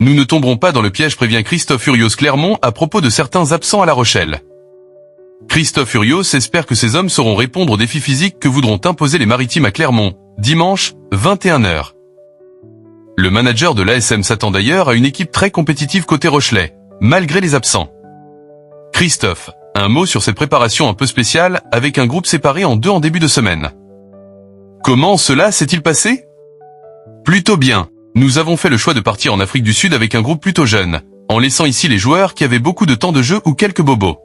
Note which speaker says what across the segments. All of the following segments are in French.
Speaker 1: Nous ne tomberons pas dans le piège, prévient Christophe Urios Clermont à propos de certains absents à La Rochelle. Christophe Urios espère que ces hommes sauront répondre aux défis physiques que voudront imposer les Maritimes à Clermont, dimanche, 21h. Le manager de l'ASM s'attend d'ailleurs à une équipe très compétitive côté rochelais, malgré les absents. Christophe, un mot sur cette préparation un peu spéciale avec un groupe séparé en deux en début de semaine. Comment cela s'est-il passé? Plutôt bien. Nous avons fait le choix de partir en Afrique du Sud avec un groupe plutôt jeune, en laissant ici les joueurs qui avaient beaucoup de temps de jeu ou quelques bobos.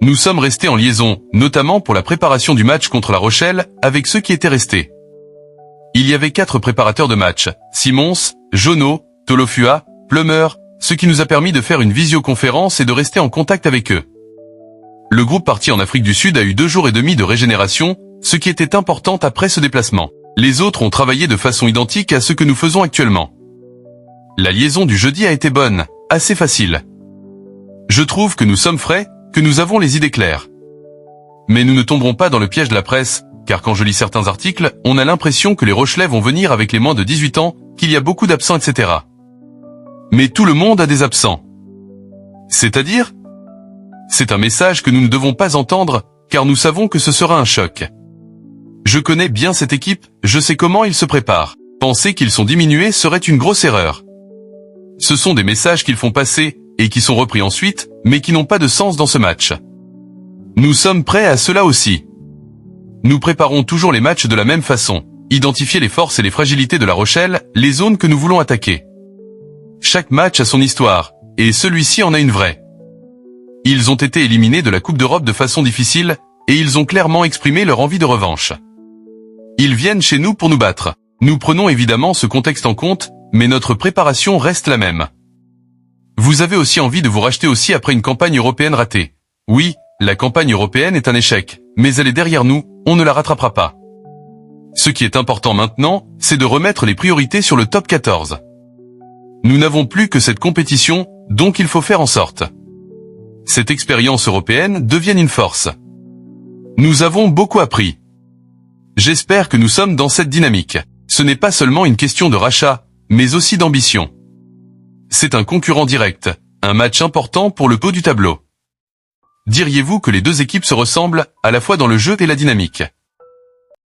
Speaker 1: Nous sommes restés en liaison, notamment pour la préparation du match contre La Rochelle, avec ceux qui étaient restés. Il y avait 4 préparateurs de match, Simons, Jono, Tolofua, Plumeur, ce qui nous a permis de faire une visioconférence et de rester en contact avec eux. Le groupe parti en Afrique du Sud a eu 2 jours et demi de régénération, ce qui était important après ce déplacement. Les autres ont travaillé de façon identique à ce que nous faisons actuellement. La liaison du jeudi a été bonne, assez facile. Je trouve que nous sommes frais, que nous avons les idées claires. Mais nous ne tomberons pas dans le piège de la presse, car quand je lis certains articles, on a l'impression que les Rochelais vont venir avec les moins de 18 ans, qu'il y a beaucoup d'absents, etc. Mais tout le monde a des absents. C'est-à-dire? C'est un message que nous ne devons pas entendre, car nous savons que ce sera un choc. Je connais bien cette équipe, je sais comment ils se préparent. Penser qu'ils sont diminués serait une grosse erreur. Ce sont des messages qu'ils font passer, et qui sont repris ensuite, mais qui n'ont pas de sens dans ce match. Nous sommes prêts à cela aussi. Nous préparons toujours les matchs de la même façon, identifier les forces et les fragilités de La Rochelle, les zones que nous voulons attaquer. Chaque match a son histoire, et celui-ci en a une vraie. Ils ont été éliminés de la Coupe d'Europe de façon difficile, et ils ont clairement exprimé leur envie de revanche. Ils viennent chez nous pour nous battre. Nous prenons évidemment ce contexte en compte, mais notre préparation reste la même. Vous avez aussi envie de vous racheter aussi après une campagne européenne ratée. Oui, la campagne européenne est un échec, mais elle est derrière nous, on ne la rattrapera pas. Ce qui est important maintenant, c'est de remettre les priorités sur le top 14. Nous n'avons plus que cette compétition, donc il faut faire en sorte. Cette expérience européenne devienne une force. Nous avons beaucoup appris. J'espère que nous sommes dans cette dynamique. Ce n'est pas seulement une question de rachat, mais aussi d'ambition. C'est un concurrent direct, un match important pour le haut du tableau. Diriez-vous que les deux équipes se ressemblent, à la fois dans le jeu et la dynamique?